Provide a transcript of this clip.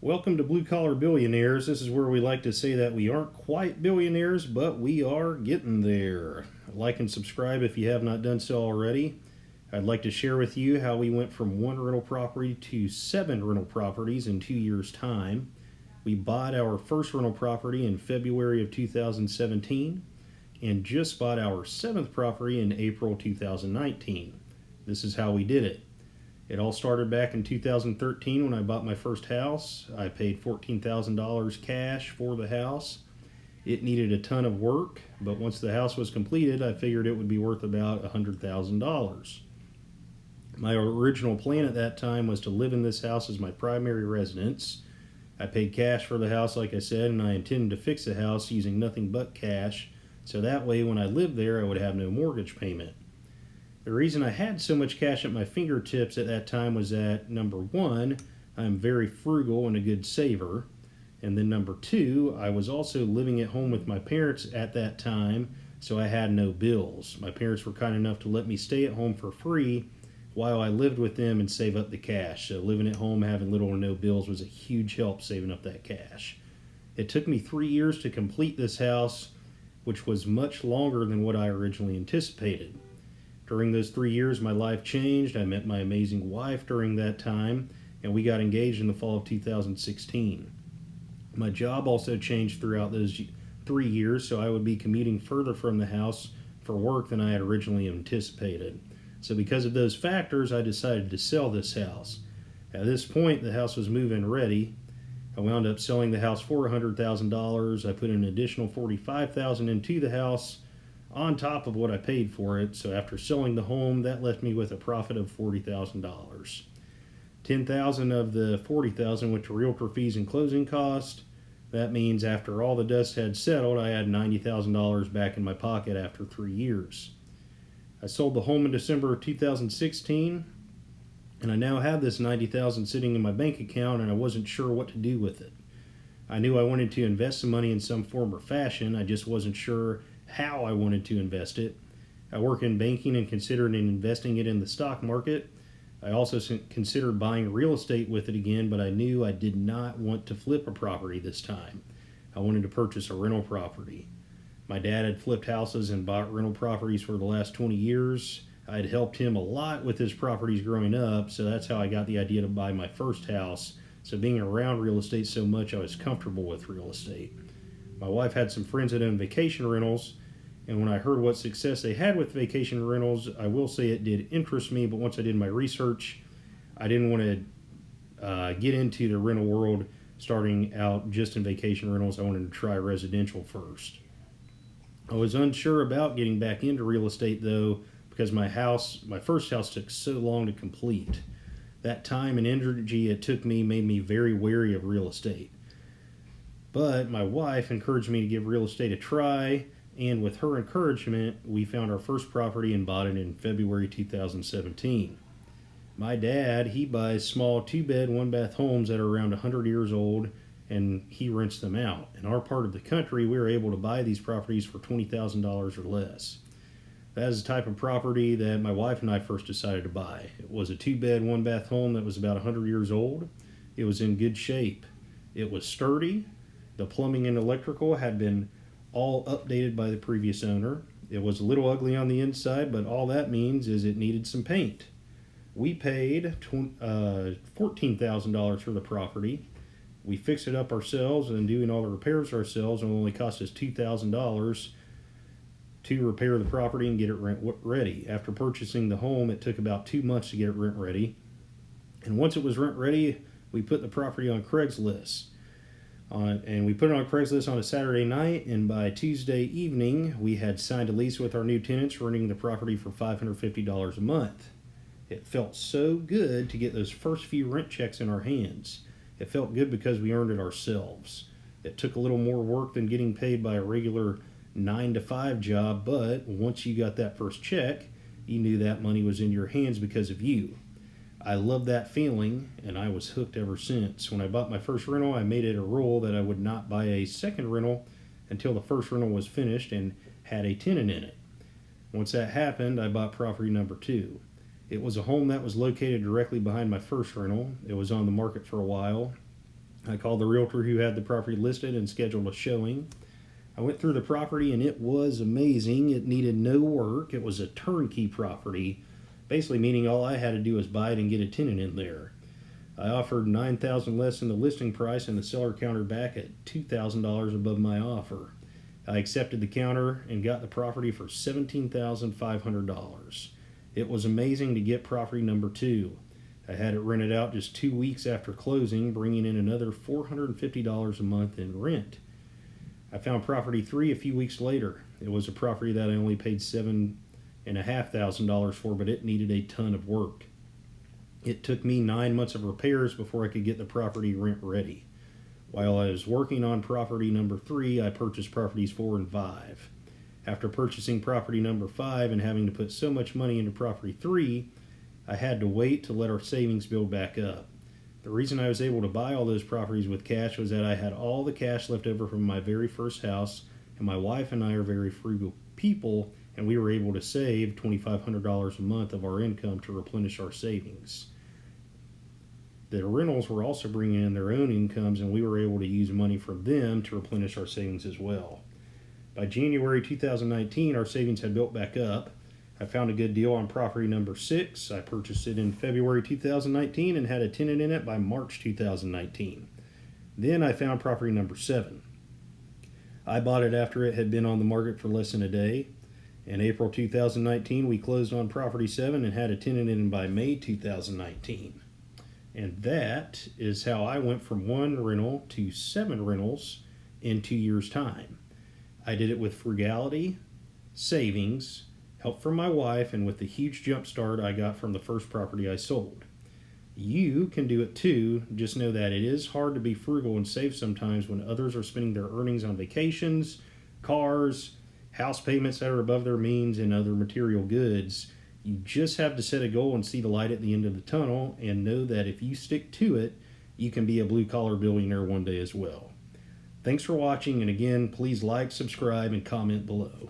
Welcome to Blue Collar Billionaires. This is where we like to say that we aren't quite billionaires, but we are getting there. Like and subscribe if you have not done so already. I'd like to share with you how we went from one rental property to 7 rental properties in 2 years' time. We bought our first rental property in February of 2017 and just bought our 7th property in April 2019. This is how we did it. It all started back in 2013 when I bought my first house. I paid $14,000 cash for the house. It needed a ton of work, but once the house was completed, I figured it would be worth about $100,000. My original plan at that time was to live in this house as my primary residence. I paid cash for the house, like I said, and I intended to fix the house using nothing but cash, so that way when I lived there, I would have no mortgage payment. The reason I had so much cash at my fingertips at that time was that, number one, I'm very frugal and a good saver. And then number two, I was also living at home with my parents at that time, so I had no bills. My parents were kind enough to let me stay at home for free while I lived with them and save up the cash. So living at home, having little or no bills was a huge help saving up that cash. It took me 3 years to complete this house, which was much longer than what I originally anticipated. During those 3 years, my life changed. I met my amazing wife during that time, and we got engaged in the fall of 2016. My job also changed throughout those 3 years, so I would be commuting further from the house for work than I had originally anticipated. So because of those factors, I decided to sell this house. At this point, the house was move-in ready. I wound up selling the house for $100,000. I put an additional $45,000 into the house on top of what I paid for it. So after selling the home, that left me with a profit of $40,000. $10,000 of the $40,000 went to realtor fees and closing costs. That means after all the dust had settled, I had $90,000 back in my pocket after 3 years. I sold the home in December of 2016, and I now have this $90,000 sitting in my bank account, and I wasn't sure what to do with it. I knew I wanted to invest some money in some form or fashion. I just wasn't sure how I wanted to invest it. I work in banking and considered investing it in the stock market. I also considered buying real estate with it again, but I knew I did not want to flip a property this time. I wanted to purchase a rental property. My dad had flipped houses and bought rental properties for the last 20 years. I had helped him a lot with his properties growing up, so that's how I got the idea to buy my first house. So being around real estate so much, I was comfortable with real estate. My wife had some friends that owned vacation rentals, and when I heard what success they had with vacation rentals, I will say it did interest me, but once I did my research, I didn't want to get into the rental world starting out just in vacation rentals. I wanted to try residential first. I was unsure about getting back into real estate though, because my first house took so long to complete. That time and energy it took me made me very wary of real estate. But my wife encouraged me to give real estate a try, and with her encouragement, we found our first property and bought it in February 2017. My dad, he buys small 2-bed, 1-bath homes that are around 100 years old, and he rents them out. In our part of the country, we were able to buy these properties for $20,000 or less. That is the type of property that my wife and I first decided to buy. It was a 2-bed, 1-bath home that was about 100 years old. It was in good shape. It was sturdy. The plumbing and electrical had been all updated by the previous owner. It was a little ugly on the inside, but all that means is it needed some paint. We paid $14,000 for the property. We fixed it up ourselves and doing all the repairs ourselves, and it only cost us $2,000 to repair the property and get it rent ready. After purchasing the home, it took about 2 months to get it rent ready. And once it was rent ready, we put the property on Craigslist. And we put it on Craigslist on a Saturday night, and by Tuesday evening, we had signed a lease with our new tenants, renting the property for $550 a month. It felt so good to get those first few rent checks in our hands. It felt good because we earned it ourselves. It took a little more work than getting paid by a regular 9-to-5 job, but once you got that first check, you knew that money was in your hands because of you. I loved that feeling, and I was hooked ever since. When I bought my first rental, I made it a rule that I would not buy a second rental until the first rental was finished and had a tenant in it. Once that happened, I bought property number 2. It was a home that was located directly behind my first rental. It was on the market for a while. I called the realtor who had the property listed and scheduled a showing. I went through the property and it was amazing. It needed no work. It was a turnkey property, basically meaning all I had to do was buy it and get a tenant in there. I offered $9,000 less than the listing price, and the seller countered back at $2,000 above my offer. I accepted the counter and got the property for $17,500. It was amazing to get property number 2. I had it rented out just 2 weeks after closing, bringing in another $450 a month in rent. I found property 3 a few weeks later. It was a property that I only paid $7,500 for, but it needed a ton of work. It took me 9 months of repairs before I could get the property rent ready. While I was working on property number 3, I purchased properties 4 and 5. After purchasing property number 5 and having to put so much money into property 3, I had to wait to let our savings build back up. The reason I was able to buy all those properties with cash was that I had all the cash left over from my very first house, and my wife and I are very frugal people, and we were able to save $2,500 a month of our income to replenish our savings. The rentals were also bringing in their own incomes, and we were able to use money from them to replenish our savings as well. By January 2019, our savings had built back up. I found a good deal on property number 6. I purchased it in February 2019 and had a tenant in it by March 2019. Then I found property number 7. I bought it after it had been on the market for less than a day. In April 2019, we closed on property 7 and had a tenant in by May 2019. And that is how I went from 1 rental to 7 rentals in 2 years' time. I did it with frugality, savings, help from my wife, and with the huge jump start I got from the first property I sold. You can do it too. Just know that it is hard to be frugal and save sometimes when others are spending their earnings on vacations, cars, house payments that are above their means, and other material goods. You just have to set a goal and see the light at the end of the tunnel, and know that if you stick to it, you can be a blue-collar billionaire one day as well. Thanks for watching, and again, please like, subscribe, and comment below.